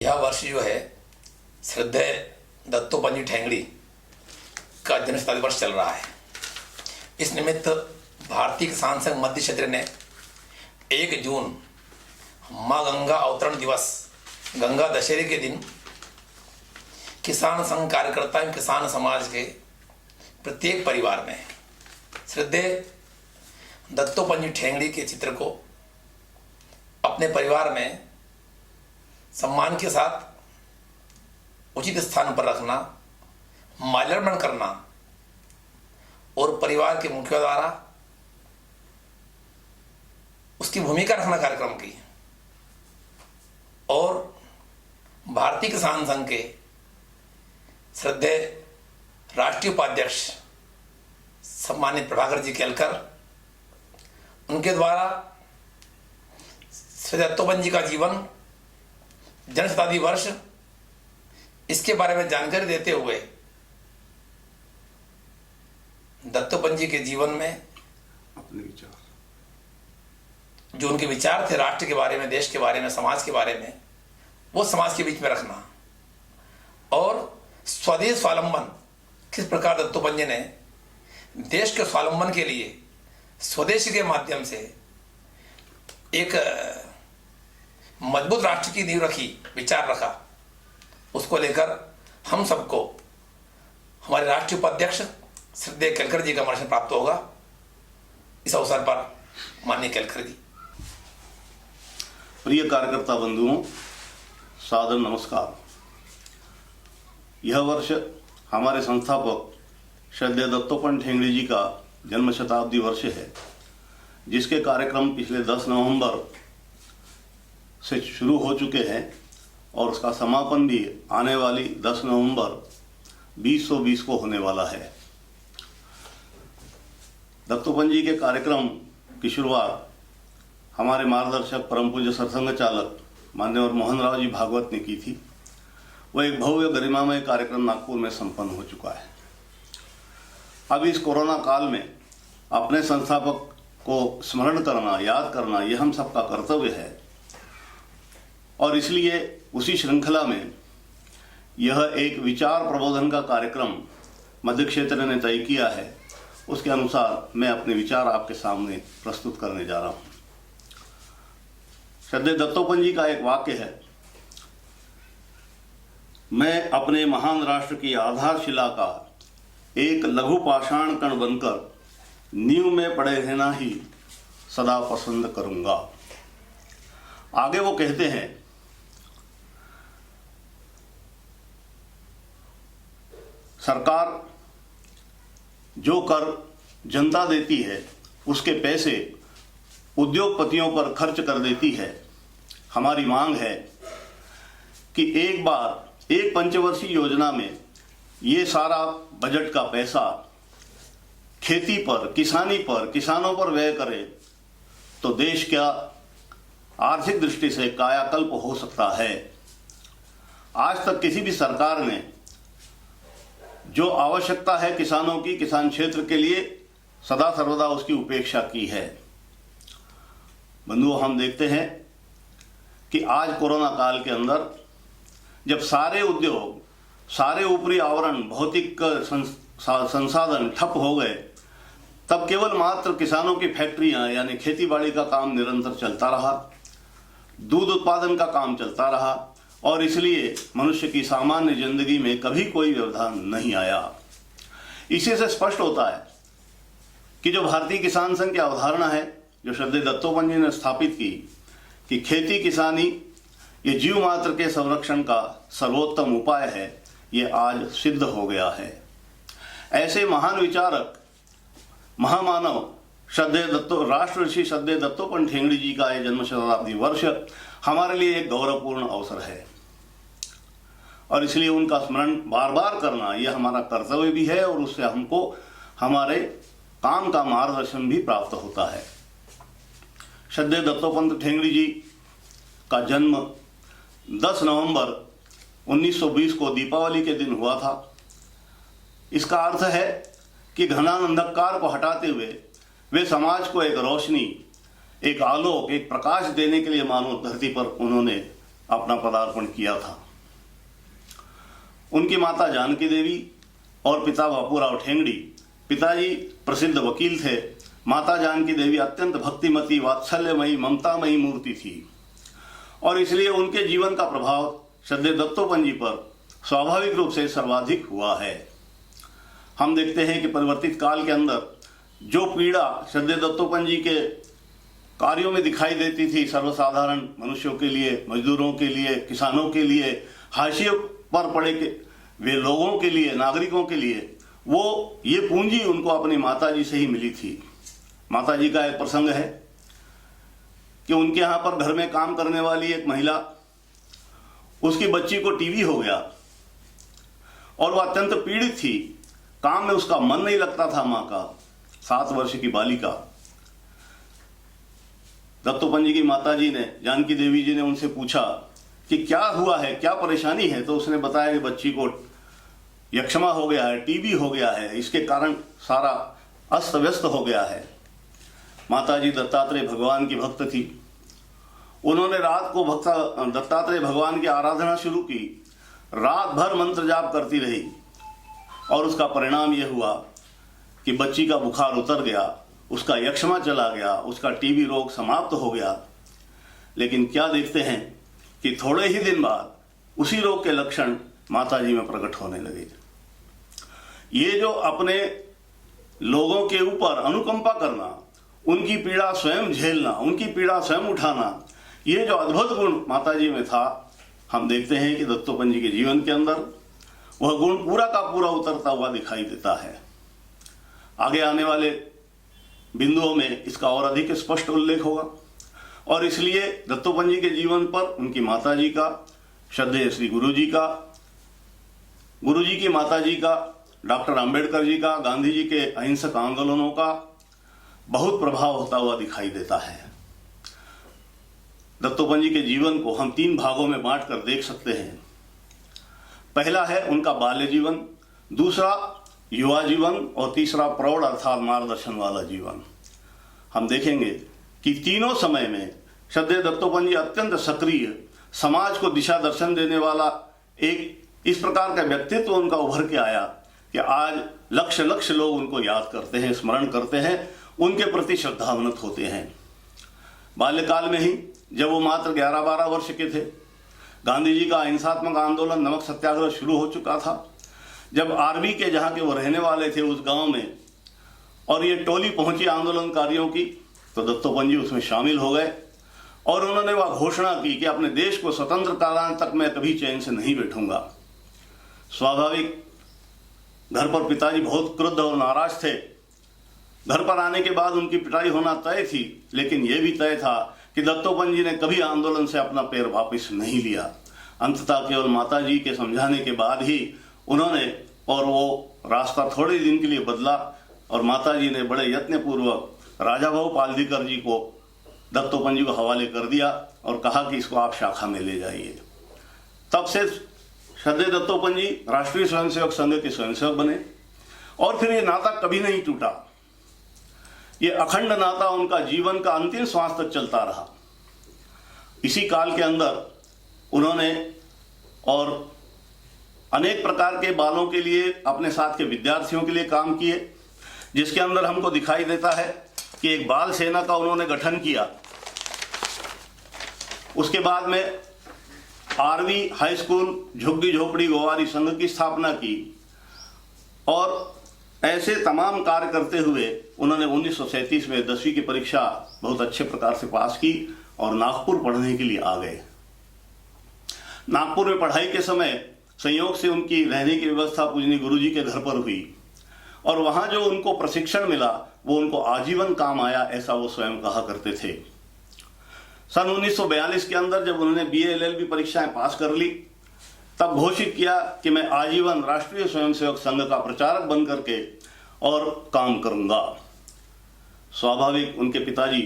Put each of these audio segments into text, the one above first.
यह वर्ष जो है श्रद्धेय दत्तोपंत ठेंगड़ी का जन्म शताब्दी वर्ष चल रहा है। इस निमित्त भारतीय किसान संघ मध्य क्षेत्र ने 1 जून माँ गंगा अवतरण दिवस गंगा दशहरे के दिन किसान संघ कार्यकर्ता एवं किसान समाज के प्रत्येक परिवार में श्रद्धेय दत्तोपंत ठेंगड़ी के चित्र को अपने परिवार में सम्मान के साथ उचित स्थान पर रखना, माल्यार्पण करना और परिवार के मुखिया द्वारा उसकी भूमिका रखना कार्यक्रम की और भारतीय किसान संघ के श्रद्धेय राष्ट्रीय उपाध्यक्ष सम्मानित प्रभाकर जी केलकर, उनके द्वारा श्री दत्तोपंत जी का जीवन, जन्म शताब्दी वर्ष, इसके बारे में जानकारी देते हुए दत्तोपंत जी के जीवन में अपने विचार, जो उनके विचार थे राष्ट्र के बारे में, देश के बारे में, समाज के बारे में, वो समाज के बीच में रखना और स्वदेश स्वावलंबन किस प्रकार दत्तोपंत जी ने देश के स्वावलंबन के लिए स्वदेशी के माध्यम से एक मजबूत राष्ट्र की नींव रखी, विचार रखा, उसको लेकर हम सबको हमारे राष्ट्रीय उपाध्यक्ष श्रद्धेय केलकर जी का मार्गदर्शन प्राप्त होगा। इस अवसर पर माननीय केलकर जी। प्रिय कार्यकर्ता बंधुओं, सादर नमस्कार। यह वर्ष हमारे संस्थापक श्रद्धेय दत्तोपंत ठेंगड़ी जी का जन्म शताब्दी वर्ष है, जिसके कार्यक्रम पिछले 10 नवंबर से शुरू हो चुके हैं और उसका समापन भी आने वाली 10 नवंबर 2020 को होने वाला है। दत्तोपंत जी के कार्यक्रम की शुरुआत हमारे मार्गदर्शक परम पूज्य सरसंघ चालक मान्यवर मोहन राव जी भागवत ने की थी। वह एक भव्य गरिमामय कार्यक्रम नागपुर में संपन्न हो चुका है। अब इस कोरोना काल में अपने संस्थापक को स्मरण करना, याद करना, यह हम सबका कर्तव्य है और इसलिए उसी श्रृंखला में यह एक विचार प्रबोधन का कार्यक्रम मध्य क्षेत्र ने तय किया है। उसके अनुसार मैं अपने विचार आपके सामने प्रस्तुत करने जा रहा हूं। श्रद्धेय दत्तोपंत जी का एक वाक्य है, मैं अपने महान राष्ट्र की आधारशिला का एक लघु पाषाण कण बनकर नींव में पड़े रहना ही सदा पसंद करूंगा। आगे वो कहते हैं, सरकार जो कर जनता देती है उसके पैसे उद्योगपतियों पर खर्च कर देती है। हमारी मांग है कि एक बार एक पंचवर्षीय योजना में ये सारा बजट का पैसा खेती पर, किसानी पर, किसानों पर व्यय करे तो देश क्या आर्थिक दृष्टि से कायाकल्प हो सकता है। आज तक किसी भी सरकार ने जो आवश्यकता है किसानों की, किसान क्षेत्र के लिए, सदा सर्वदा उसकी उपेक्षा की है। बंधुओं, हम देखते हैं कि आज कोरोना काल के अंदर जब सारे उद्योग, सारे ऊपरी आवरण, भौतिक संसाधन ठप हो गए, तब केवल मात्र किसानों की फैक्ट्रियां यानी खेती बाड़ी का काम निरंतर चलता रहा, दूध उत्पादन का काम चलता रहा और इसलिए मनुष्य की सामान्य जिंदगी में कभी कोई व्यवधान नहीं आया। इसी से स्पष्ट होता है कि जो भारतीय किसान संघ की अवधारणा है, जो श्रद्धेय दत्तोपंत जी ने स्थापित की कि खेती किसानी ये जीव मात्र के संरक्षण का सर्वोत्तम उपाय है, ये आज सिद्ध हो गया है। ऐसे महान विचारक, महामानव श्रद्धेय राष्ट्र ऋषि श्रद्धेय दत्तोपंत ठेंगड़ी जी का यह जन्म शताब्दी वर्ष हमारे लिए एक गौरवपूर्ण अवसर है और इसलिए उनका स्मरण बार बार करना यह हमारा कर्तव्य भी है और उससे हमको हमारे काम का मार्गदर्शन भी प्राप्त होता है। श्रद्धेय दत्तोपंत ठेंगड़ी जी का जन्म 10 नवंबर 1920 को दीपावली के दिन हुआ था। इसका अर्थ है कि घना अंधकार को हटाते हुए वे समाज को एक रोशनी, एक आलोक, एक प्रकाश देने के लिए मानव धरती पर उन्होंने अपना पदार्पण किया था। उनकी माता जानकी देवी और पिता बापूराव ठेंगड़ी, पिताजी प्रसिद्ध वकील थे। माता जानकी देवी अत्यंत भक्तिमती, वात्सल्यमयी, ममतामयी मूर्ति थी और इसलिए उनके जीवन का प्रभाव श्रद्धेय दत्तोपंत जी पर स्वाभाविक रूप से सर्वाधिक हुआ है। हम देखते हैं कि परिवर्तित काल के अंदर जो पीड़ा श्रद्धेय दत्तोपंत जी के कार्यों में दिखाई देती थी, सर्वसाधारण मनुष्यों के लिए, मजदूरों के लिए, किसानों के लिए, हाशिए पर पड़े के वे लोगों के लिए, नागरिकों के लिए, वो ये पूंजी उनको अपनी माताजी से ही मिली थी। माताजी का एक प्रसंग है कि उनके यहाँ पर घर में काम करने वाली एक महिला, उसकी बच्ची को टीबी हो गया और वह अत्यंत पीड़ित थी। काम में उसका मन नहीं लगता था। माँ का 7 वर्ष की बालिका। दत्तोपंत जी की माताजी ने, जानकी देवी जी ने उनसे पूछा कि क्या हुआ है, क्या परेशानी है। तो उसने बताया कि बच्ची को यक्ष्मा हो गया है, टीबी हो गया है, इसके कारण सारा अस्त व्यस्त हो गया है। माताजी दत्तात्रेय भगवान की भक्त थी। उन्होंने रात को दत्तात्रेय भगवान की आराधना शुरू की, रात भर मंत्र जाप करती रही और उसका परिणाम यह हुआ कि बच्ची का बुखार उतर गया, उसका यक्ष्मा चला गया, उसका टीबी रोग समाप्त हो गया। लेकिन क्या देखते हैं कि थोड़े ही दिन बाद उसी रोग के लक्षण माताजी में प्रकट होने लगे। ये जो अपने लोगों के ऊपर अनुकंपा करना, उनकी पीड़ा स्वयं झेलना, उनकी पीड़ा स्वयं उठाना, ये जो अद्भुत गुण माताजी में था, हम देखते हैं कि दत्तोपंत जी के जीवन के अंदर वह गुण पूरा का पूरा उतरता हुआ दिखाई देता है। आगे आने वाले बिंदुओं में इसका और अधिक स्पष्ट उल्लेख होगा और इसलिए दत्तोपंत जी के जीवन पर उनकी माताजी का, श्रद्धेय श्री गुरुजी का, गुरुजी की माताजी का, डॉक्टर अंबेडकर जी का, गांधी जी के अहिंसक आंदोलनों का बहुत प्रभाव होता हुआ दिखाई देता है। दत्तोपंत जी के जीवन को हम 3 भागों में बांट कर देख सकते हैं। पहला है उनका बाल्य जीवन, दूसरा युवा जीवन और तीसरा प्रौढ़ अर्थात मार्गदर्शन वाला जीवन। हम देखेंगे कि तीनों समय में श्रद्धेय दत्तोपंत जी अत्यंत सक्रिय, समाज को दिशा दर्शन देने वाला एक इस प्रकार का व्यक्तित्व उनका उभर के आया कि आज लक्ष लक्ष लोग उनको याद करते हैं, स्मरण करते हैं, उनके प्रति श्रद्धावनत होते हैं। बाल्यकाल में ही जब वो मात्र 11-12 वर्ष के थे, गांधी जी का अहिंसात्मक आंदोलन नमक सत्याग्रह शुरू हो चुका था। जब आरबी के जहाँ के वो रहने वाले थे उस गांव में और ये टोली पहुंची आंदोलनकारियों की, तो दत्तोपंत जी उसमें शामिल हो गए और उन्होंने वह घोषणा की कि अपने देश को स्वतंत्र कराने तक मैं कभी चैन से नहीं बैठूंगा। स्वाभाविक घर पर पिताजी बहुत क्रुद्ध और नाराज थे। घर पर आने के बाद उनकी पिटाई होना तय थी, लेकिन यह भी तय था कि दत्तोपंत जी ने कभी आंदोलन से अपना पैर वापस नहीं लिया। अंततः केवल माताजी के समझाने के बाद ही उन्होंने और वो रास्ता थोड़े दिन के लिए बदला और माताजी ने बड़े यत्नपूर्वक राजा भाऊ पालदीकर जी को दत्तोपंत जी को हवाले कर दिया और कहा कि इसको आप शाखा में ले जाइए। तब से श्रद्धेय दत्तोपंत जी राष्ट्रीय स्वयंसेवक संघ के स्वयंसेवक बने और फिर ये नाता कभी नहीं टूटा। ये अखंड नाता उनका जीवन का अंतिम श्वास तक चलता रहा। इसी काल के अंदर उन्होंने और अनेक प्रकार के बालों के लिए, अपने साथ के विद्यार्थियों के लिए काम किए, जिसके अंदर हमको दिखाई देता है कि एक बाल सेना का उन्होंने गठन किया। उसके बाद में आरवी हाई स्कूल झुग्गी झोपड़ी गोवारी संघ की स्थापना की और ऐसे तमाम कार्य करते हुए उन्होंने 1937 में 10वीं की परीक्षा बहुत अच्छे प्रकार से पास की और नागपुर पढ़ने के लिए आ गए। नागपुर में पढ़ाई के समय संयोग से उनकी रहने की व्यवस्था पूजनीय गुरुजी के घर पर हुई और वहां जो उनको प्रशिक्षण मिला वो उनको आजीवन काम आया, ऐसा वो स्वयं कहा करते थे। सन 1942 के अंदर जब उन्होंने BA LLB परीक्षाएं पास कर ली, तब घोषित किया कि मैं आजीवन राष्ट्रीय स्वयंसेवक संघ का प्रचारक बन करके और काम करूंगा। स्वाभाविक उनके पिताजी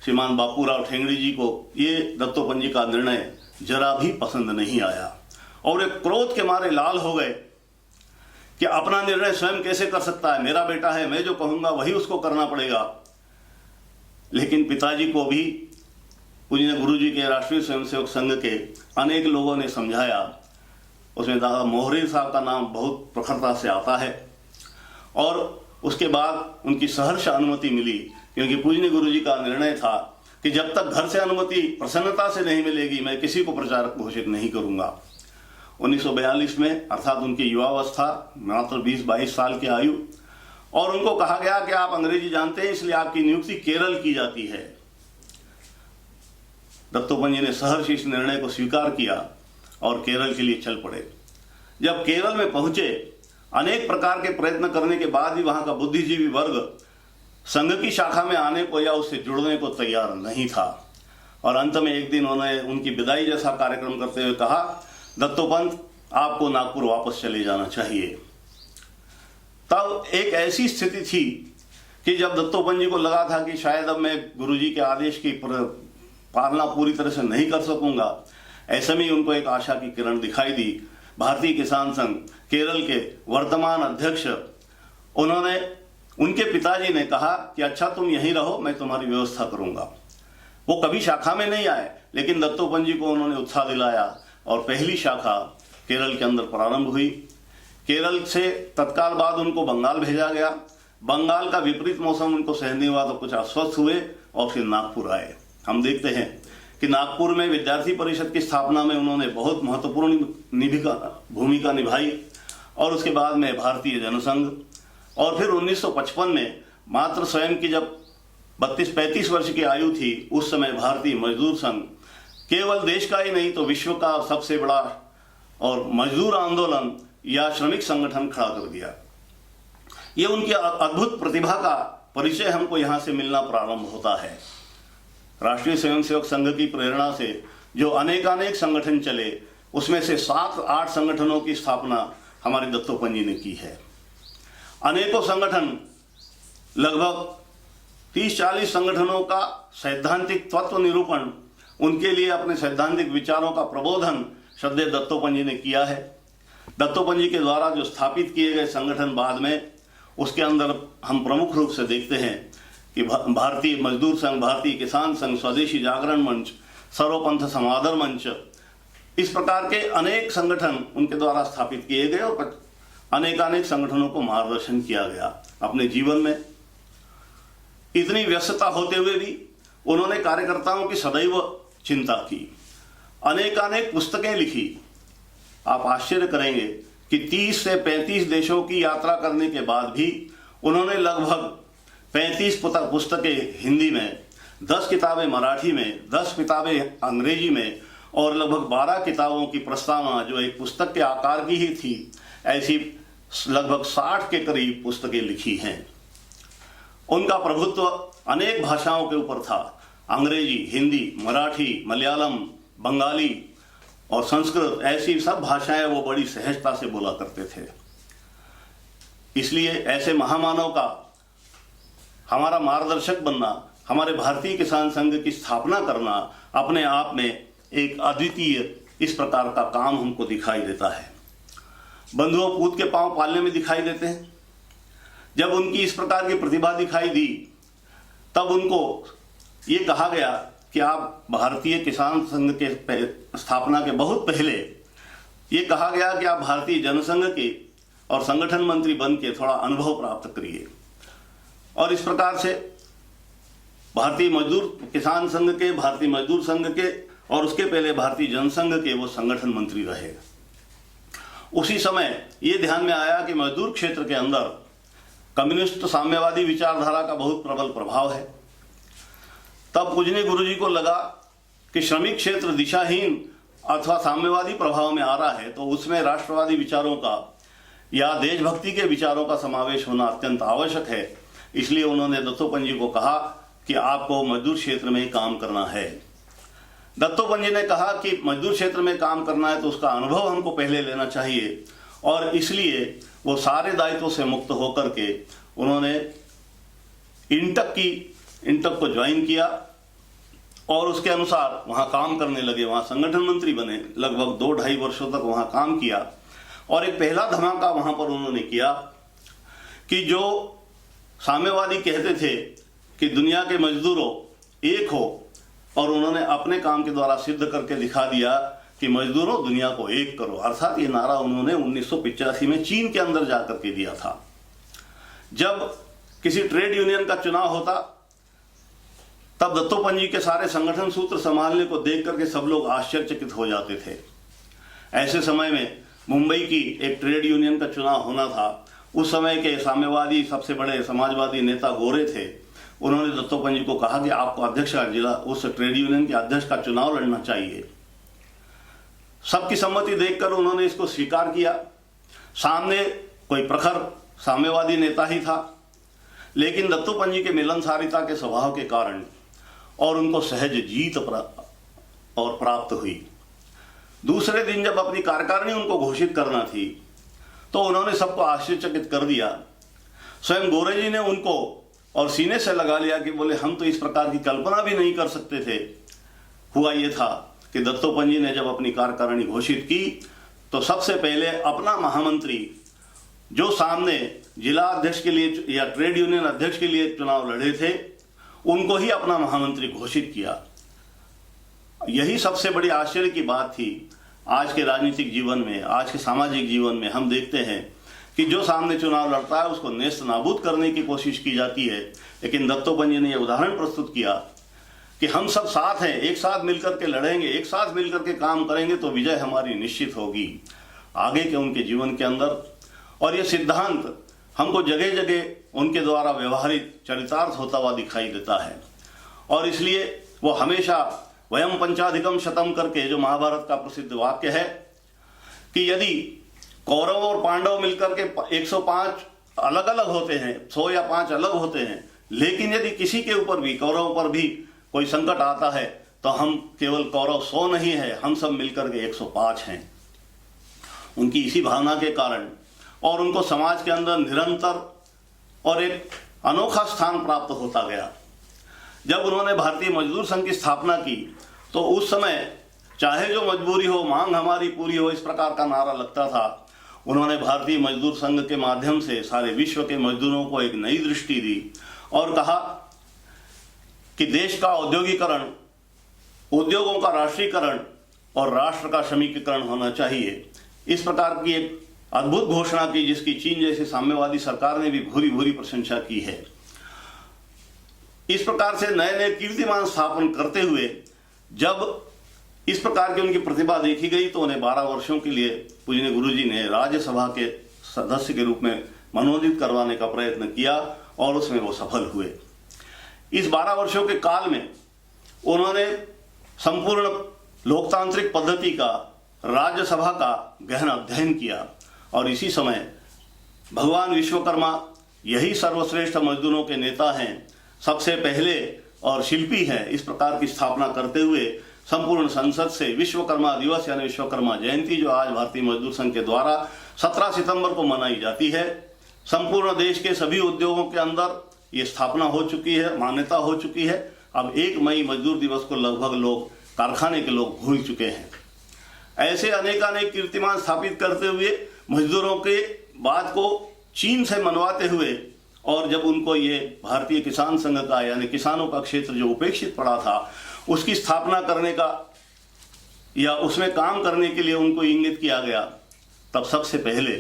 श्रीमान बापूराव ठेंगड़ी जी को ये दत्तोपंत जी का निर्णय जरा भी पसंद नहीं आया और एक क्रोध के मारे लाल हो गए कि अपना निर्णय स्वयं कैसे कर सकता है, मेरा बेटा है, मैं जो कहूंगा वही उसको करना पड़ेगा। लेकिन पिताजी को भी पूज्य गुरुजी के राष्ट्रीय स्वयंसेवक संघ के अनेक लोगों ने समझाया। उसमें दादा मोहरे साहब का नाम बहुत प्रखरता से आता है। और उसके बाद उनकी सहर्ष अनुमति मिली, क्योंकि पूज्य गुरुजी का निर्णय था कि जब तक घर से अनुमति प्रसन्नता से नहीं मिलेगी मैं किसी को प्रचारक घोषित नहीं करूंगा। 1942 में अर्थात उनकी युवावस्था, मात्र 20-22 साल की आयु, और उनको कहा गया कि आप अंग्रेजी जानते हैं इसलिए आपकी नियुक्ति केरल की जाती है। दत्तोपंत जी ने सहर्ष इस निर्णय को स्वीकार किया और केरल के लिए चल पड़े। जब केरल में पहुंचे, अनेक प्रकार के प्रयत्न करने के बाद भी वहां का बुद्धिजीवी वर्ग संघ की शाखा में आने को या उससे जुड़ने को तैयार नहीं था। और अंत में एक दिन उन्होंने उनकी विदाई जैसा कार्यक्रम करते हुए कहा, दत्तोपंत आपको नागपुर वापस चले जाना चाहिए। तब एक ऐसी स्थिति थी कि जब दत्तोपंत जी को लगा था कि शायद अब मैं गुरुजी के आदेश की पालना पूरी तरह से नहीं कर सकूंगा, ऐसे में उनको एक आशा की किरण दिखाई दी। भारतीय किसान संघ केरल के वर्तमान अध्यक्ष, उनके पिताजी ने कहा कि अच्छा तुम यहीं रहो, मैं तुम्हारी व्यवस्था करूंगा। वो कभी शाखा में नहीं आए, लेकिन दत्तोपंत जी को उन्होंने उत्साह दिलाया और पहली शाखा केरल के अंदर प्रारंभ हुई। केरल से तत्काल बाद उनको बंगाल भेजा गया। बंगाल का विपरीत मौसम उनको सहन नहीं हुआ तो कुछ अस्वस्थ हुए और फिर नागपुर आए। हम देखते हैं कि नागपुर में विद्यार्थी परिषद की स्थापना में उन्होंने बहुत महत्वपूर्ण भूमिका निभाई। और उसके बाद में भारतीय जनसंघ, और फिर 1955 में मात्र स्वयं की जब 32-35 वर्ष की आयु थी, उस समय भारतीय मजदूर संघ केवल देश का ही नहीं तो विश्व का सबसे बड़ा और मजदूर आंदोलन या श्रमिक संगठन खड़ा कर दिया। ये उनकी अद्भुत प्रतिभा का परिचय हमको यहाँ से मिलना प्रारंभ होता है। राष्ट्रीय स्वयंसेवक संघ की प्रेरणा से जो अनेकानेक संगठन चले, उसमें से 7-8 संगठनों की स्थापना हमारे दत्तोपंत जी ने की है। अनेकों संगठन, लगभग 30-40 संगठनों का सैद्धांतिक तत्व निरूपण, उनके लिए अपने सैद्धांतिक विचारों का प्रबोधन श्रद्धेय दत्तोपंत जी ने किया है। दत्तोपंत जी के द्वारा जो स्थापित किए गए संगठन बाद में, उसके अंदर हम प्रमुख रूप से देखते हैं कि भारतीय मजदूर संघ, भारतीय किसान संघ, स्वदेशी जागरण मंच, सर्वपंथ समादर मंच, इस प्रकार के अनेक संगठन उनके द्वारा स्थापित किए गए और अनेकानेक संगठनों को मार्गदर्शन किया गया। अपने जीवन में इतनी व्यस्तता होते हुए भी उन्होंने कार्यकर्ताओं की सदैव चिंता की, अनेकानेक पुस्तकें लिखी। आप आश्चर्य करेंगे कि 30 से 35 देशों की यात्रा करने के बाद भी उन्होंने लगभग 35 पुस्तकें हिंदी में, 10 किताबें मराठी में, 10 किताबें अंग्रेजी में और लगभग 12 किताबों की प्रस्तावना जो एक पुस्तक के आकार की ही थी, ऐसी लगभग 60 के करीब पुस्तकें लिखी हैं। उनका प्रभुत्व अनेक भाषाओं के ऊपर था, अंग्रेजी, हिंदी, मराठी, मलयालम, बंगाली और संस्कृत, ऐसी सब भाषाएं वो बड़ी सहजता से बोला करते थे। इसलिए ऐसे महामानव का हमारा मार्गदर्शक बनना, हमारे भारतीय किसान संघ की स्थापना करना अपने आप में एक अद्वितीय इस प्रकार का काम हमको दिखाई देता है। बंधुओं पूत के पांव पालने में दिखाई देते हैं। जब उनकी इस प्रकार की प्रतिभा दिखाई दी, तब उनको ये कहा गया कि आप भारतीय किसान संघ के स्थापना के बहुत पहले ये कहा गया कि आप भारतीय जनसंघ के और संगठन मंत्री बन के थोड़ा अनुभव प्राप्त करिए। और इस प्रकार से भारतीय मजदूर किसान संघ के, भारतीय मजदूर संघ के और उसके पहले भारतीय जनसंघ के वो संगठन मंत्री रहे। उसी समय ये ध्यान में आया कि मजदूर क्षेत्र के अंदर कम्युनिस्ट साम्यवादी विचारधारा का बहुत प्रबल प्रभाव है। तब पूजनीय गुरुजी को लगा कि श्रमिक क्षेत्र दिशाहीन अथवा साम्यवादी प्रभाव में आ रहा है, तो उसमें राष्ट्रवादी विचारों का या देशभक्ति के विचारों का समावेश होना अत्यंत आवश्यक है। इसलिए उन्होंने दत्तोपंत जी को कहा कि आपको मजदूर क्षेत्र में काम करना है। दत्तोपंत जी ने कहा कि मजदूर क्षेत्र में काम करना है तो उसका अनुभव हमको पहले लेना चाहिए, और इसलिए वो सारे दायित्वों से मुक्त होकर के उन्होंने इंटक को ज्वाइन किया और उसके अनुसार वहां काम करने लगे। वहां संगठन मंत्री बने, लगभग 2-2.5 वर्षों तक वहां काम किया। और एक पहला धमाका वहां पर उन्होंने किया कि जो साम्यवादी कहते थे कि दुनिया के मजदूरों एक हो, और उन्होंने अपने काम के द्वारा सिद्ध करके दिखा दिया कि मजदूरों दुनिया को एक करो। अर्थात ये नारा उन्होंने 1985 में चीन के अंदर जाकर के दिया था। जब किसी ट्रेड यूनियन का चुनाव होता तब दत्तोपंत जी के सारे संगठन सूत्र संभालने को देख करके सब लोग आश्चर्यचकित हो जाते थे। ऐसे समय में मुंबई की एक ट्रेड यूनियन का चुनाव होना था। उस समय के साम्यवादी सबसे बड़े समाजवादी नेता गोरे थे। उन्होंने दत्तोपंत जी को कहा कि आपको अध्यक्ष का जिला उस ट्रेड यूनियन के अध्यक्ष का चुनाव लड़ना चाहिए। सबकी सम्मति देखकर उन्होंने इसको स्वीकार किया। सामने कोई प्रखर साम्यवादी नेता ही था, लेकिन दत्तोपंत जी के मिलनसारिता के स्वभाव के कारण और उनको सहज जीत और प्राप्त हुई। दूसरे दिन जब अपनी कार्यकारिणी उनको घोषित करना थी तो उन्होंने सबको आश्चर्यचकित कर दिया। स्वयं गोरे जी ने उनको और सीने से लगा लिया कि बोले हम तो इस प्रकार की कल्पना भी नहीं कर सकते थे। हुआ ये था कि दत्तोपंत जी ने जब अपनी कार्यकारिणी घोषित की तो सबसे पहले अपना महामंत्री जो सामने जिला अध्यक्ष के लिए या ट्रेड यूनियन अध्यक्ष के लिए चुनाव लड़े थे उनको ही अपना महामंत्री घोषित किया। यही सबसे बड़ी आश्चर्य की बात थी। आज के राजनीतिक जीवन में, आज के सामाजिक जीवन में हम देखते हैं कि जो सामने चुनाव लड़ता है उसको नेस्त नाबूद करने की कोशिश की जाती है, लेकिन दत्तोपंत जी ने यह उदाहरण प्रस्तुत किया कि हम सब साथ हैं, एक साथ मिलकर के लड़ेंगे, एक साथ मिलकर के काम करेंगे तो विजय हमारी निश्चित होगी। आगे के उनके जीवन के अंदर और ये सिद्धांत हमको जगह जगह उनके द्वारा व्यवहारिक चरितार्थ होता हुआ दिखाई देता है। और इसलिए वो हमेशा वयम पंचाधिकम शतम करके जो महाभारत का प्रसिद्ध वाक्य है कि यदि कौरव और पांडव मिलकर के 105 अलग अलग होते हैं, 100 या 5 अलग होते हैं, लेकिन यदि किसी के ऊपर भी, कौरव पर भी कोई संकट आता है तो हम केवल कौरव 100 नहीं है, हम सब मिलकर के 105 हैं। उनकी इसी भावना के कारण और उनको समाज के अंदर निरंतर और एक अनोखा स्थान प्राप्त होता गया। जब उन्होंने भारतीय मजदूर संघ की स्थापना की तो उस समय चाहे जो मजबूरी हो, मांग हमारी पूरी हो, इस प्रकार का नारा लगता था। उन्होंने भारतीय मजदूर संघ के माध्यम से सारे विश्व के मजदूरों को एक नई दृष्टि दी और कहा कि देश का औद्योगिकरण, उद्योगों का राष्ट्रीयकरण और राष्ट्र का श्रमिकीकरण होना चाहिए। इस प्रकार की एक अद्भुत घोषणा की जिसकी चीन जैसी साम्यवादी सरकार ने भी भूरी भूरी प्रशंसा की है। इस प्रकार से नए नए कीर्तिमान स्थापन करते हुए जब इस प्रकार की उनकी प्रतिभा देखी गई तो उन्हें 12 वर्षों के लिए पूजनीय गुरुजी ने राज्यसभा के सदस्य के रूप में मनोनीत करवाने का प्रयत्न किया और उसमें वो सफल हुए। इस 12 वर्षों के काल में उन्होंने संपूर्ण लोकतांत्रिक पद्धति का, राज्यसभा का गहन अध्ययन किया और इसी समय भगवान विश्वकर्मा यही सर्वश्रेष्ठ मजदूरों के नेता हैं, सबसे पहले और शिल्पी हैं, इस प्रकार की स्थापना करते हुए संपूर्ण संसद से विश्वकर्मा दिवस यानी विश्वकर्मा जयंती जो आज भारतीय मजदूर संघ के द्वारा 17 सितंबर को मनाई जाती है, संपूर्ण देश के सभी उद्योगों के अंदर ये स्थापना हो चुकी है, मान्यता हो चुकी है। अब 1 मई मजदूर दिवस को लगभग लोग, कारखाने के लोग भूल चुके हैं। ऐसे अनेकानेक कीर्तिमान स्थापित करते हुए मजदूरों के बात को चीन से मनवाते हुए और जब उनको ये भारतीय किसान संघ का यानी किसानों का क्षेत्र जो उपेक्षित पड़ा था उसकी स्थापना करने का या उसमें काम करने के लिए उनको इंगित किया गया, तब सबसे पहले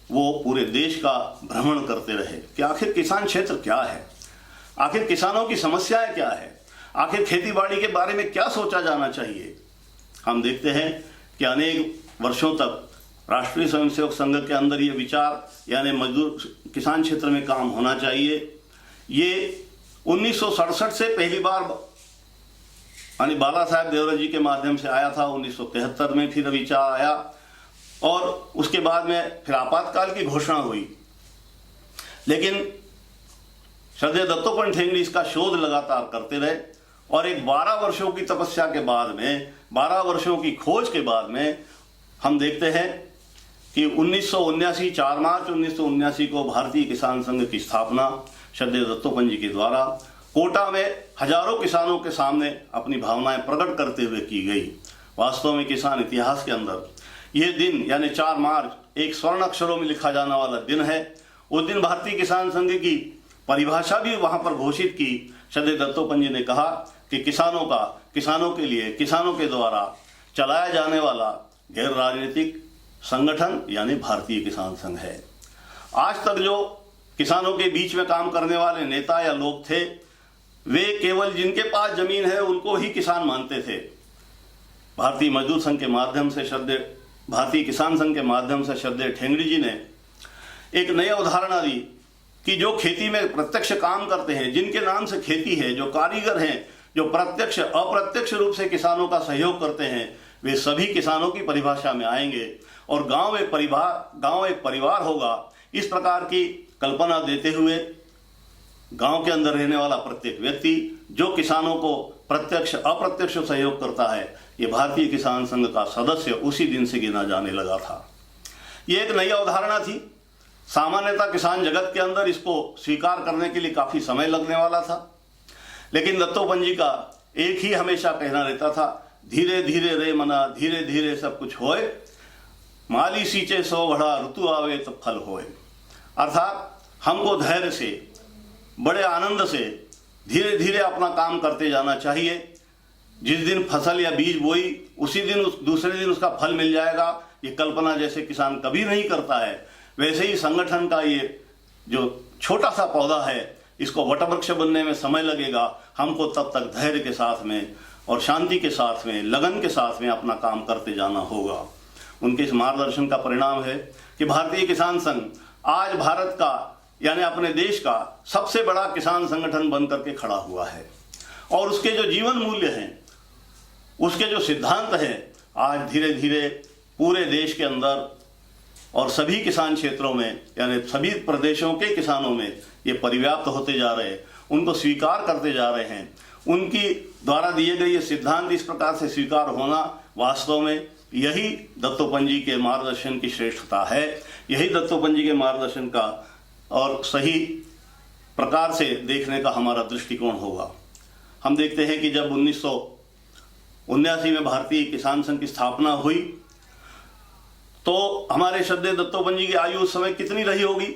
वो पूरे देश का भ्रमण करते रहे कि आखिर किसान क्षेत्र क्या है, आखिर किसानों की समस्याएं क्या है, आखिर खेतीबाड़ी के बारे में क्या सोचा जाना चाहिए। हम देखते हैं कि अनेक वर्षों तक राष्ट्रीय स्वयंसेवक संघ के अंदर ये विचार यानी मजदूर किसान क्षेत्र में काम होना चाहिए, ये 1967 से पहली बार यानी बाला साहेब देवरा जी के माध्यम से आया था। 1973 में फिर विचार आया और उसके बाद में फिर आपातकाल की घोषणा हुई, लेकिन श्रद्धेय दत्तोपंत ठेंगड़ी इसका शोध लगातार करते रहे और एक 12 वर्षों की तपस्या के बाद में, 12 वर्षों की खोज के बाद में हम देखते हैं कि 1979 4 मार्च 1979 को भारतीय किसान संघ की स्थापना श्रद्धेय दत्तोपंत जी के द्वारा कोटा में हजारों किसानों के सामने अपनी भावनाएं प्रकट करते हुए की गई। वास्तव में किसान इतिहास के अंदर ये दिन यानी 4 मार्च एक स्वर्ण अक्षरों में लिखा जाने वाला दिन है। उस दिन भारतीय किसान संघ की परिभाषा भी वहां पर घोषित की। श्रद्धेय दत्तोपंत जी ने कहा कि किसानों के लिए, किसानों के द्वारा चलाया जाने वाला गैर राजनीतिक संगठन यानी भारतीय किसान संघ है। आज तक जो किसानों के बीच में काम करने वाले नेता या लोग थे, वे केवल जिनके पास जमीन है उनको ही किसान मानते थे। भारतीय मजदूर संघ के माध्यम से भारतीय किसान संघ के माध्यम से श्रद्धेय ठेंगड़ी जी ने एक नई अवधारणा दी कि जो खेती में प्रत्यक्ष काम करते हैं, जिनके नाम से खेती है, जो कारीगर हैं, जो प्रत्यक्ष अप्रत्यक्ष रूप से किसानों का सहयोग करते हैं, वे सभी किसानों की परिभाषा में आएंगे और गांव एक परिवार होगा। इस प्रकार की कल्पना देते हुए गांव के अंदर रहने वाला प्रत्येक व्यक्ति जो किसानों को प्रत्यक्ष अप्रत्यक्ष सहयोग करता है, ये भारतीय किसान संघ का सदस्य उसी दिन से गिना जाने लगा था। ये एक नई अवधारणा थी। सामान्यतः किसान जगत के अंदर इसको स्वीकार करने के लिए काफी समय लगने वाला था, लेकिन दत्तोपंत जी का एक ही हमेशा कहना रहता था, धीरे धीरे रे मना, धीरे धीरे सब कुछ होए, माली सींचे सो घड़ा, ऋतु आवे तो फल होए। अर्थात हमको धैर्य से, बड़े आनंद से धीरे धीरे अपना काम करते जाना चाहिए। जिस दिन फसल या बीज बोई उसी दिन दूसरे दिन उसका फल मिल जाएगा, ये कल्पना जैसे किसान कभी नहीं करता है, वैसे ही संगठन का ये जो छोटा सा पौधा है, इसको वटवृक्ष बनने में समय लगेगा। हमको तब तक धैर्य के साथ में और शांति के साथ में, लगन के साथ में अपना काम करते जाना होगा। उनके इस मार्गदर्शन का परिणाम है कि भारतीय किसान संघ आज भारत का यानी अपने देश का सबसे बड़ा किसान संगठन बनकर के खड़ा हुआ है और उसके जो जीवन मूल्य हैं, उसके जो सिद्धांत हैं, आज धीरे धीरे पूरे देश के अंदर और सभी किसान क्षेत्रों में यानी सभी प्रदेशों के किसानों में ये परिव्याप्त होते जा रहे हैं, उनको स्वीकार करते जा रहे हैं। उनकी द्वारा दिए गए ये सिद्धांत इस प्रकार से स्वीकार होना वास्तव में यही दत्तोपंत जी के मार्गदर्शन की श्रेष्ठता है, यही दत्तोपंत जी के मार्गदर्शन का और सही प्रकार से देखने का हमारा दृष्टिकोण होगा। हम देखते हैं कि जब 1979 में भारतीय किसान संघ की स्थापना हुई तो हमारे श्रद्धेय दत्तोपंत जी की आयु उस समय कितनी रही होगी?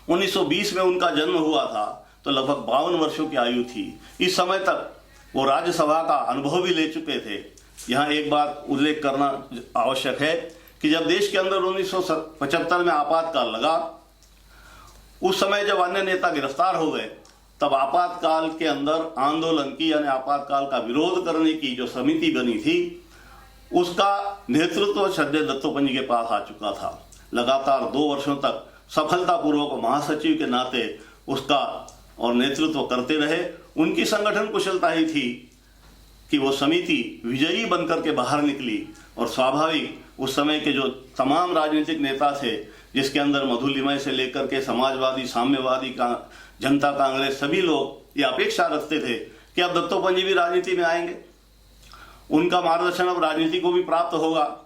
1920 में उनका जन्म हुआ था तो लगभग 52 वर्षों की आयु थी। इस समय तक वो राज्यसभा का अनुभव भी ले चुके थे। यहाँ एक बात उल्लेख करना आवश्यक है कि जब देश के अंदर 1975 में आपातकाल लगा, उस समय जब अन्य नेता गिरफ्तार हो गए, तब आपातकाल के अंदर आंदोलन की यानी आपातकाल का विरोध करने की जो समिति बनी थी, उसका नेतृत्व श्रद्धेय दत्तोपंत जी के पास आ चुका था। लगातार 2 वर्षों तक सफलतापूर्वक महासचिव के नाते उसका और नेतृत्व करते रहे। उनकी संगठन कुशलता ही थी कि वो समिति विजयी बनकर के बाहर निकली और स्वाभाविक उस समय के जो तमाम राजनीतिक नेता थे, जिसके अंदर मधु लिमय से लेकर के समाजवादी, साम्यवादी, जनता कांग्रेस, सभी लोग ये अपेक्षा रखते थे कि अब दत्तोपंत जी भी राजनीति में आएंगे, उनका मार्गदर्शन अब राजनीति को भी प्राप्त होगा।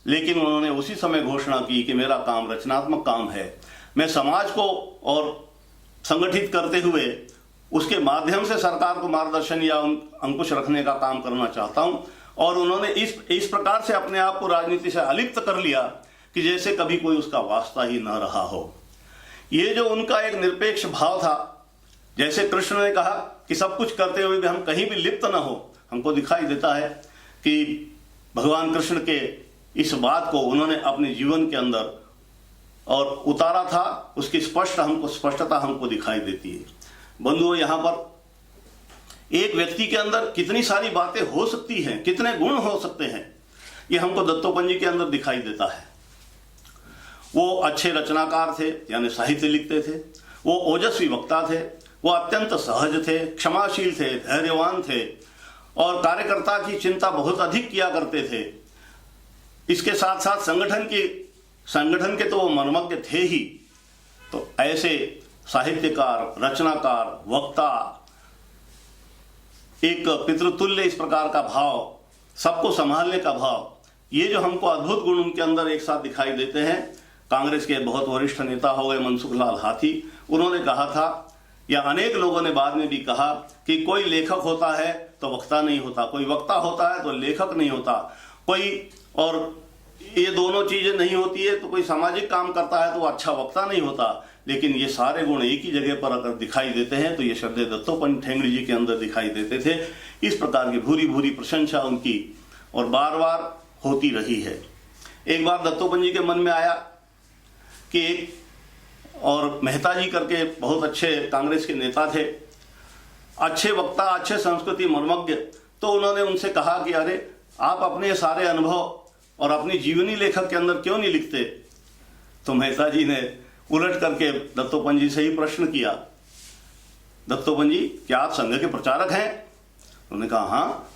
लेकिन उन्होंने उसी समय घोषणा की कि मेरा काम रचनात्मक काम है, मैं समाज को और संगठित करते हुए उसके माध्यम से सरकार को मार्गदर्शन या अंकुश रखने का काम करना चाहता हूं। और उन्होंने इस प्रकार से अपने आप को राजनीति से अलिप्त कर लिया कि जैसे कभी कोई उसका वास्ता ही न रहा हो। ये जो उनका एक निरपेक्ष भाव था, जैसे कृष्ण ने कहा कि सब कुछ करते हुए भी हम कहीं भी लिप्त न हो, हमको दिखाई देता है कि भगवान कृष्ण के इस बात को उन्होंने अपने जीवन के अंदर और उतारा था, उसकी स्पष्टता हमको दिखाई देती है। बंधुओं, यहाँ पर एक व्यक्ति के अंदर कितनी सारी बातें हो सकती हैं, कितने गुण हो सकते हैं, ये हमको दत्तोपंत जी के अंदर दिखाई देता है। वो अच्छे रचनाकार थे यानी साहित्य लिखते थे, वो ओजस्वी वक्ता थे, वो अत्यंत सहज थे, क्षमाशील थे, धैर्यवान थे और कार्यकर्ता की चिंता बहुत अधिक किया करते थे। इसके साथ साथ संगठन के तो वो मर्मज्ञ थे ही। तो ऐसे साहित्यकार, रचनाकार, वक्ता, एक पितृतुल्य इस प्रकार का भाव, सबको संभालने का भाव, ये जो हमको अद्भुत गुण उनके अंदर एक साथ दिखाई देते हैं। कांग्रेस के बहुत वरिष्ठ नेता हो गए मनसुख लाल हाथी, उन्होंने कहा था, या अनेक लोगों ने बाद में भी कहा कि कोई लेखक होता है तो वक्ता नहीं होता, कोई वक्ता होता है तो लेखक नहीं होता, कोई और ये दोनों चीजें नहीं होती है तो कोई सामाजिक काम करता है तो वो अच्छा वक्ता नहीं होता। लेकिन ये सारे गुण एक ही जगह पर अगर दिखाई देते हैं तो ये श्रद्धेय दत्तोपंत ठेंगड़ी जी के अंदर दिखाई देते थे। इस प्रकार की भूरी भूरी प्रशंसा उनकी और बार बार होती रही है। एक बार दत्तोपंत जी के मन में आया कि एक और मेहता जी करके बहुत अच्छे कांग्रेस के नेता थे, अच्छे वक्ता, अच्छे संस्कृति मर्मज्ञ, तो उन्होंने उनसे कहा कि अरे आप अपने सारे अनुभव और अपनी जीवनी लेखक के अंदर क्यों नहीं लिखते। तो मेहता जी ने उलट करके दत्तोपंत जी से ही प्रश्न किया, दत्तोपंत जी क्या आप संघ के प्रचारक हैं? उन्होंने कहा हाँ।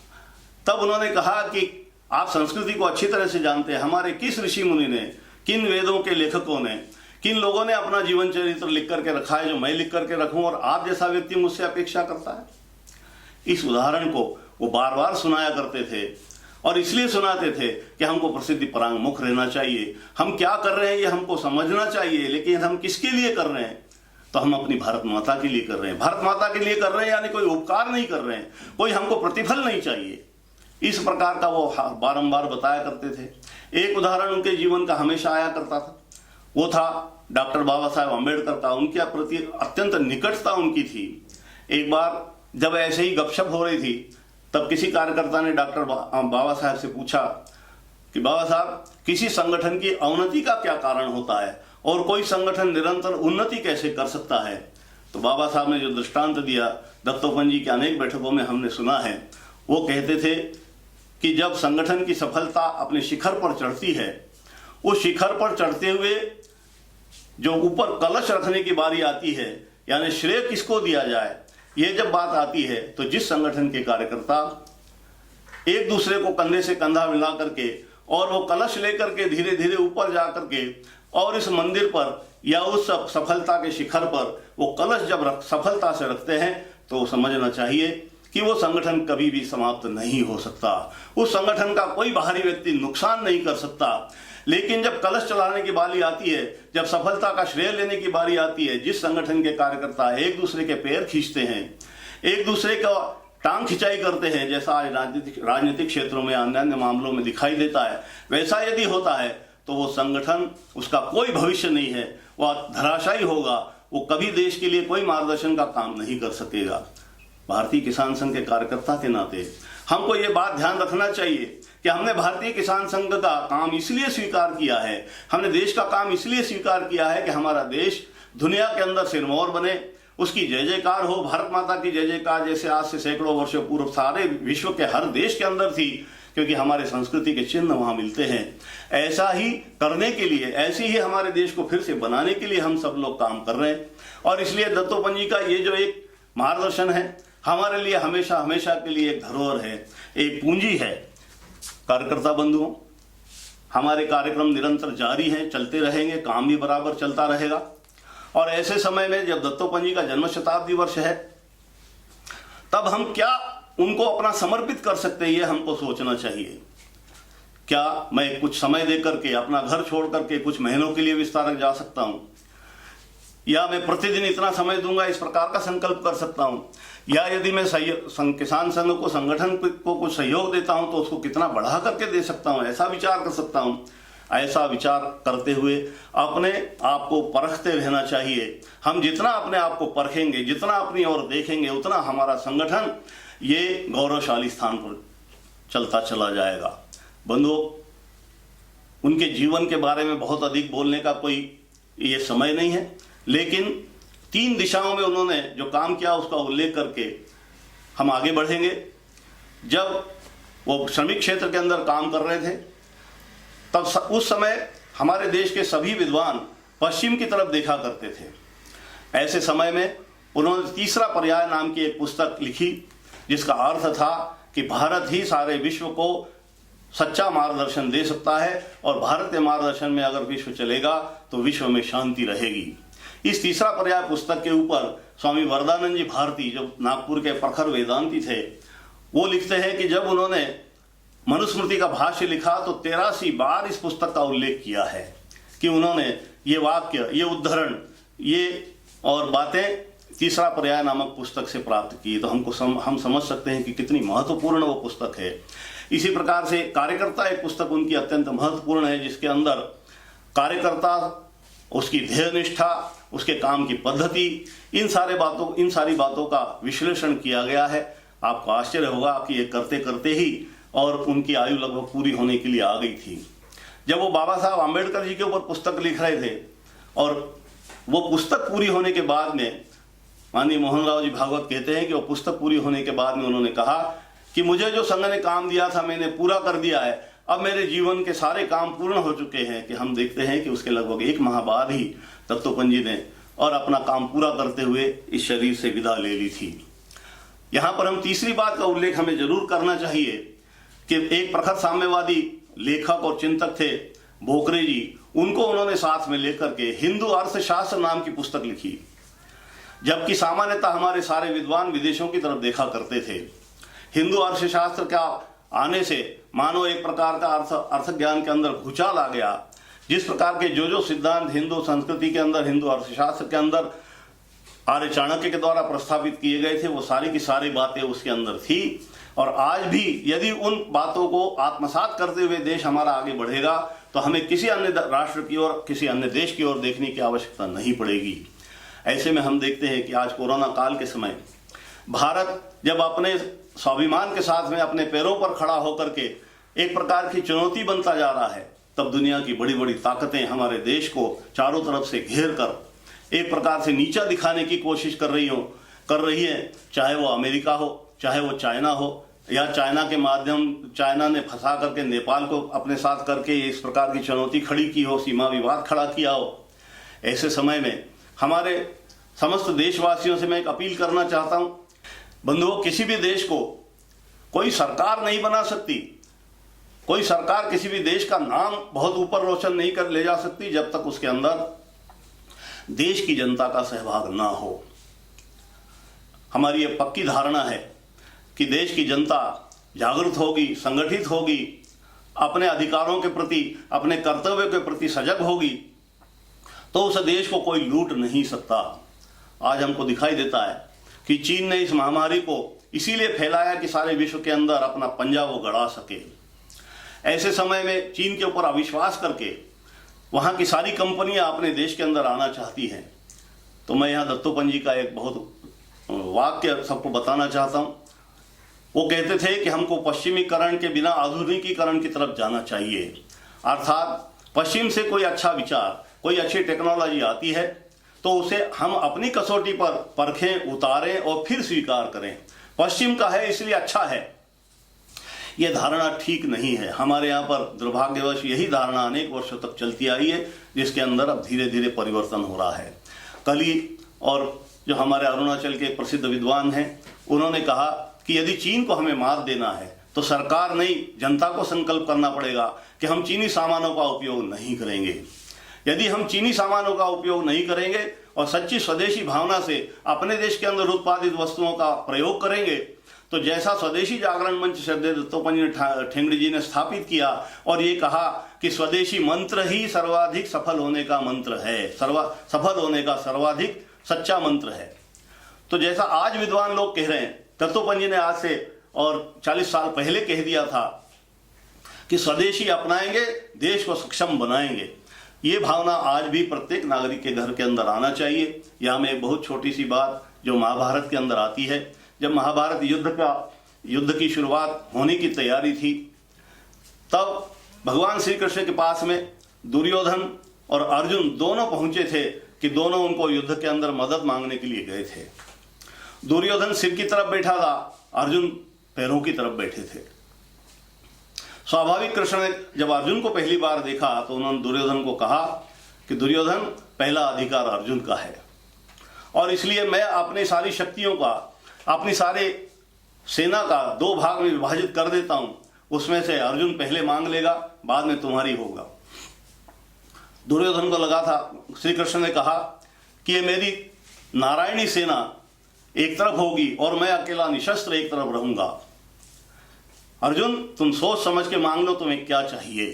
तब उन्होंने कहा कि आप संस्कृति को अच्छी तरह से जानते हैं, हमारे किस ऋषि मुनि ने, किन वेदों के लेखकों ने, किन लोगों ने अपना जीवन चरित्र लिख करके रखा है जो मैं लिख करके रखूं और आप जैसा व्यक्ति मुझसे अपेक्षा करता है। इस उदाहरण को वो बार बार सुनाया करते थे और इसलिए सुनाते थे कि हमको प्रसिद्धि परांगमुख रहना चाहिए, हम क्या कर रहे हैं ये हमको समझना चाहिए, लेकिन हम किसके लिए कर रहे हैं? तो हम अपनी भारत माता के लिए कर रहे हैं। भारत माता के लिए कर रहे हैं यानी कोई उपकार नहीं कर रहे हैं, कोई हमको प्रतिफल नहीं चाहिए। इस प्रकार का वो बारंबार बताया करते थे। एक उदाहरण उनके जीवन का हमेशा आया करता था, वो था डॉक्टर बाबा साहेब अम्बेडकर का। उनके प्रति अत्यंत निकटता उनकी थी। एक बार जब ऐसे ही गपशप हो रही थी तब किसी कार्यकर्ता ने डॉक्टर बाबा साहब से पूछा कि बाबा साहब किसी संगठन की अवनति का क्या कारण होता है और कोई संगठन निरंतर उन्नति कैसे कर सकता है। तो बाबा साहब ने जो दृष्टांत दिया दत्तोपंत जी के अनेक बैठकों में हमने सुना है, वो कहते थे कि जब संगठन की सफलता अपने शिखर पर चढ़ती है, उस शिखर पर चढ़ते हुए जो ऊपर कलश रखने की बारी आती है, यानी श्रेय किसको दिया जाए, ये जब बात आती है तो जिस संगठन के कार्यकर्ता एक दूसरे को कंधे से कंधा मिला करके और वो कलश लेकर के धीरे धीरे ऊपर जा करके और इस मंदिर पर या उस सफलता के शिखर पर वो कलश जब सफलता से रखते हैं तो समझना चाहिए कि वो संगठन कभी भी समाप्त नहीं हो सकता। उस संगठन का कोई बाहरी व्यक्ति नुकसान नहीं कर सकता। लेकिन जब कलश चलाने की बारी आती है, जब सफलता का श्रेय लेने की बारी आती है, जिस संगठन के कार्यकर्ता एक दूसरे के पैर खींचते हैं, एक दूसरे का टांग खिंचाई करते हैं, जैसा आज राजनीतिक क्षेत्रों में अन्य अन्य मामलों में दिखाई देता है, वैसा यदि होता है तो वो संगठन, उसका कोई भविष्य नहीं है, वह धराशायी होगा, वो कभी देश के लिए कोई मार्गदर्शन का काम नहीं कर सकेगा। भारतीय किसान संघ के कार्यकर्ता के नाते हमको ये बात ध्यान रखना चाहिए कि हमने भारतीय किसान संघ का काम इसलिए स्वीकार किया है, हमने देश का काम इसलिए स्वीकार किया है कि हमारा देश दुनिया के अंदर सिरमौर बने, उसकी जय जयकार हो, भारत माता की जय जयकार जैसे आज से सैकड़ों वर्षों पूर्व सारे विश्व के हर देश के अंदर थी, क्योंकि हमारे संस्कृति के चिन्ह वहां मिलते हैं। ऐसा ही करने के लिए, ऐसे ही हमारे देश को फिर से बनाने के लिए हम सब लोग काम कर रहे हैं। और इसलिए दत्तोपंत जी का ये जो एक मार्गदर्शन है हमारे लिए हमेशा हमेशा के लिए एक धरोहर है, एक पूंजी है। कार्यकर्ता बंधुओं, हमारे कार्यक्रम निरंतर जारी हैं, चलते रहेंगे, काम भी बराबर चलता रहेगा। और ऐसे समय में जब दत्तोपंत जी का जन्म शताब्दी वर्ष है, तब हम क्या उनको अपना समर्पित कर सकते हैं, ये हमको सोचना चाहिए। क्या मैं कुछ समय दे करके, अपना घर छोड़ करके कुछ महीनों के लिए विस्तारक जा सकता हूं, या मैं प्रतिदिन इतना समय दूंगा, इस प्रकार का संकल्प कर सकता हूं, या यदि मैं किसान संघ को, संगठन को कुछ सहयोग देता हूं तो उसको कितना बढ़ा करके दे सकता हूं, ऐसा विचार कर सकता हूं। ऐसा विचार करते हुए अपने आप को परखते रहना चाहिए। हम जितना अपने आप को परखेंगे, जितना अपनी ओर देखेंगे, उतना हमारा संगठन ये गौरवशाली स्थान पर चलता चला जाएगा। बंधुओं, उनके जीवन के बारे में बहुत अधिक बोलने का कोई ये समय नहीं है, लेकिन 3 दिशाओं में उन्होंने जो काम किया उसका उल्लेख करके हम आगे बढ़ेंगे। जब वो श्रमिक क्षेत्र के अंदर काम कर रहे थे, तब उस समय हमारे देश के सभी विद्वान पश्चिम की तरफ देखा करते थे। ऐसे समय में उन्होंने तीसरा पर्याय नाम की एक पुस्तक लिखी, जिसका अर्थ था कि भारत ही सारे विश्व को सच्चा मार्गदर्शन दे सकता है, और भारत के मार्गदर्शन में अगर विश्व चलेगा तो विश्व में शांति रहेगी। इस तीसरा पर्याय पुस्तक के ऊपर स्वामी वरदानंद जी भारती, जो नागपुर के प्रखर वेदांती थे, वो लिखते हैं कि जब उन्होंने मनुस्मृति का भाष्य लिखा तो 83 बार इस पुस्तक का उल्लेख किया है कि उन्होंने ये वाक्य, ये उद्धरण, ये और बातें तीसरा पर्याय नामक पुस्तक से प्राप्त की। तो हम समझ सकते हैं कि कितनी महत्वपूर्ण वो पुस्तक है। इसी प्रकार से कार्यकर्ता एक पुस्तक उनकी अत्यंत महत्वपूर्ण है, जिसके अंदर कार्यकर्ता उसकी ध्येय निष्ठा, उसके काम की पद्धति, इन सारी बातों का विश्लेषण किया गया है। आपको आश्चर्य होगा कि ये करते करते ही और उनकी आयु लगभग पूरी होने के लिए आ गई थी। जब वो बाबा साहब आम्बेडकर जी के ऊपर पुस्तक लिख रहे थे और वो पुस्तक पूरी होने के बाद में माननीय मोहन राव जी भागवत कहते हैं कि वो पुस्तक पूरी होने के बाद में उन्होंने कहा कि मुझे जो संघ ने काम दिया था मैंने पूरा कर दिया है, अब मेरे जीवन के सारे काम पूर्ण हो चुके हैं। कि हम देखते हैं कि उसके लगभग 1 माह बाद ही दत्तोपंत जी ने और अपना काम पूरा करते हुए इस शरीर से विदा ले ली थी। यहाँ पर हम तीसरी बात का उल्लेख हमें जरूर करना चाहिए कि एक प्रखर साम्यवादी लेखक और चिंतक थे भोकरे जी, उनको उन्होंने साथ में लेकर के हिंदू अर्थशास्त्र नाम की पुस्तक लिखी। जबकि सामान्यतः हमारे सारे विद्वान विदेशों की तरफ देखा करते थे। हिंदू अर्थशास्त्र का आने से मानो एक प्रकार का अर्थ ज्ञान के अंदर भूचाल आ गया। जिस प्रकार के जो सिद्धांत हिंदू संस्कृति के अंदर, हिंदू अर्थशास्त्र के अंदर आर्य चाणक्य के द्वारा प्रस्तावित किए गए थे, वो सारी की सारी बातें उसके अंदर थी। और आज भी यदि उन बातों को आत्मसात करते हुए देश हमारा आगे बढ़ेगा तो हमें किसी अन्य राष्ट्र की ओर, किसी अन्य देश की ओर देखने की आवश्यकता नहीं पड़ेगी। ऐसे में हम देखते हैं कि आज कोरोना काल के समय भारत जब अपने स्वाभिमान के साथ में अपने पैरों पर खड़ा होकर के एक प्रकार की चुनौती बनता जा रहा है, तब दुनिया की बड़ी बड़ी ताकतें हमारे देश को चारों तरफ से घेर कर एक प्रकार से नीचा दिखाने की कोशिश कर रही है। चाहे वो अमेरिका हो, चाहे वो चाइना हो, या चाइना ने फंसा करके नेपाल को अपने साथ करके इस प्रकार की चुनौती खड़ी की हो, सीमा विवाद खड़ा किया हो। ऐसे समय में हमारे समस्त देशवासियों से मैं एक अपील करना चाहता हूं, बंधुओं, किसी भी देश को कोई सरकार नहीं बना सकती, कोई सरकार किसी भी देश का नाम बहुत ऊपर रोशन नहीं कर ले जा सकती जब तक उसके अंदर देश की जनता का सहभाग ना हो। हमारी ये पक्की धारणा है कि देश की जनता जागरूक होगी, संगठित होगी, अपने अधिकारों के प्रति, अपने कर्तव्यों के प्रति सजग होगी, तो उस देश को कोई लूट नहीं सकता। आज हमको दिखाई देता है कि चीन ने इस महामारी को इसीलिए फैलाया कि सारे विश्व के अंदर अपना पंजा वो गड़ा सके। ऐसे समय में चीन के ऊपर अविश्वास करके वहाँ की सारी कंपनियां अपने देश के अंदर आना चाहती हैं। तो मैं यहाँ दत्तोपंत जी का एक बहुत वाक्य सबको बताना चाहता हूँ। वो कहते थे कि हमको पश्चिमीकरण के बिना आधुनिकीकरण की तरफ जाना चाहिए। अर्थात पश्चिम से कोई अच्छा विचार, कोई अच्छी टेक्नोलॉजी आती है तो उसे हम अपनी कसौटी पर परखें, उतारें और फिर स्वीकार करें। पश्चिम का है इसलिए अच्छा है, यह धारणा ठीक नहीं है। हमारे यहाँ पर दुर्भाग्यवश यही धारणा अनेक वर्षों तक चलती आई है, जिसके अंदर अब धीरे धीरे परिवर्तन हो रहा है। कल ही और जो हमारे अरुणाचल के प्रसिद्ध विद्वान हैं, उन्होंने कहा कि यदि चीन को हमें मात देना है तो सरकार नहीं, जनता को संकल्प करना पड़ेगा कि हम चीनी सामानों का उपयोग नहीं करेंगे। यदि हम चीनी सामानों का उपयोग नहीं करेंगे और सच्ची स्वदेशी भावना से अपने देश के अंदर उत्पादित वस्तुओं का प्रयोग करेंगे तो जैसा स्वदेशी जागरण मंच श्रद्धेय दत्तोपंत ठेंगड़ी जी ने स्थापित किया और ये कहा कि स्वदेशी मंत्र ही सर्वाधिक सफल होने का मंत्र है, सफल होने का सर्वाधिक सच्चा मंत्र है। तो जैसा आज विद्वान लोग कह रहे हैं, दत्तोपंत जी ने आज से और 40 साल पहले कह दिया था कि स्वदेशी अपनाएंगे, देश को सक्षम बनाएंगे। ये भावना आज भी प्रत्येक नागरिक के घर के अंदर आना चाहिए। यहाँ में एक बहुत छोटी सी बात जो महाभारत के अंदर आती है। जब महाभारत युद्ध की शुरुआत होने की तैयारी थी, तब भगवान श्री कृष्ण के पास में दुर्योधन और अर्जुन दोनों पहुंचे थे कि दोनों उनको युद्ध के अंदर मदद मांगने के लिए गए थे। दुर्योधन सिर की तरफ बैठा था, अर्जुन पैरों की तरफ बैठे थे। स्वाभाविक कृष्ण ने जब अर्जुन को पहली बार देखा तो उन्होंने दुर्योधन को कहा कि दुर्योधन, पहला अधिकार अर्जुन का है और इसलिए मैं अपनी सारी शक्तियों का, अपनी सारे सेना का 2 भाग में विभाजित कर देता हूं, उसमें से अर्जुन पहले मांग लेगा, बाद में तुम्हारी होगा। दुर्योधन को लगा था, श्री कृष्ण ने कहा कि ये मेरी नारायणी सेना एक तरफ होगी और मैं अकेला निशस्त्र एक तरफ रहूंगा। अर्जुन, तुम सोच समझ के मांग लो तुम्हें क्या चाहिए।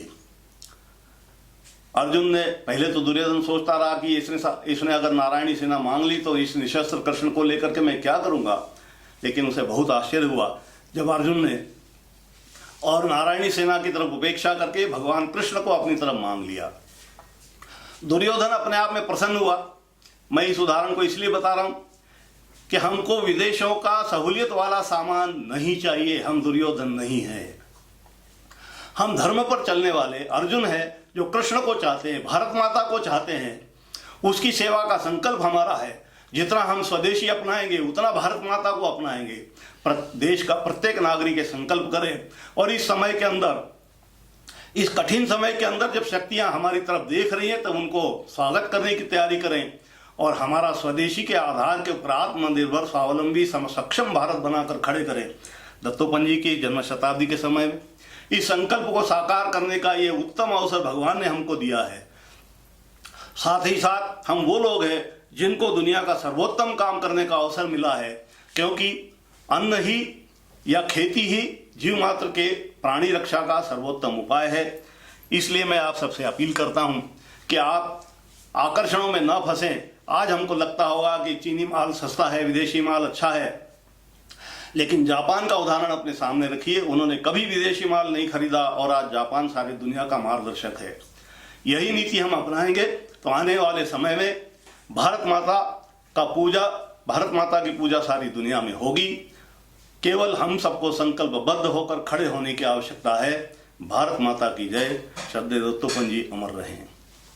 अर्जुन ने पहले तो दुर्योधन सोचता रहा कि इसने अगर नारायणी सेना मांग ली तो इस निशस्त्र कृष्ण को लेकर के मैं क्या करूंगा, लेकिन उसे बहुत आश्चर्य हुआ जब अर्जुन ने और नारायणी सेना की तरफ उपेक्षा करके भगवान कृष्ण को अपनी तरफ मांग लिया। दुर्योधन अपने आप में प्रसन्न हुआ। मैं इस उदाहरण को इसलिए बता रहा हूं कि हमको विदेशों का सहूलियत वाला सामान नहीं चाहिए। हम दुर्योधन नहीं है, हम धर्म पर चलने वाले अर्जुन है, जो कृष्ण को चाहते हैं, भारत माता को चाहते हैं। उसकी सेवा का संकल्प हमारा है। जितना हम स्वदेशी अपनाएंगे उतना भारत माता को अपनाएंगे। देश का प्रत्येक नागरिक ये संकल्प करे और इस समय के अंदर, इस कठिन समय के अंदर जब शक्तियां हमारी तरफ देख रही हैं, तब उनको स्वागत करने की तैयारी करें और हमारा स्वदेशी के आधार के ऊपर आत्मनिर्भर, स्वावलंबी, सक्षम भारत बनाकर खड़े करें। दत्तोपंत जी की जन्म शताब्दी के समय में इस संकल्प को साकार करने का ये उत्तम अवसर भगवान ने हमको दिया है। साथ ही साथ हम वो लोग हैं जिनको दुनिया का सर्वोत्तम काम करने का अवसर मिला है, क्योंकि अन्न ही या खेती ही जीव मात्र के प्राणी रक्षा का सर्वोत्तम उपाय है। इसलिए मैं आप सबसे अपील करता हूं कि आप आकर्षणों में न फंसें। आज हमको लगता होगा कि चीनी माल सस्ता है, विदेशी माल अच्छा है, लेकिन जापान का उदाहरण अपने सामने रखिए। उन्होंने कभी विदेशी माल नहीं खरीदा और आज जापान सारी दुनिया का मार्गदर्शक है। यही नीति हम अपनाएंगे तो आने वाले समय में भारत माता की पूजा सारी दुनिया में होगी। केवल हम सबको संकल्पबद्ध होकर खड़े होने की आवश्यकता है। भारत माता की जय। श्रद्धेय दत्तोपंत जी अमर रहें।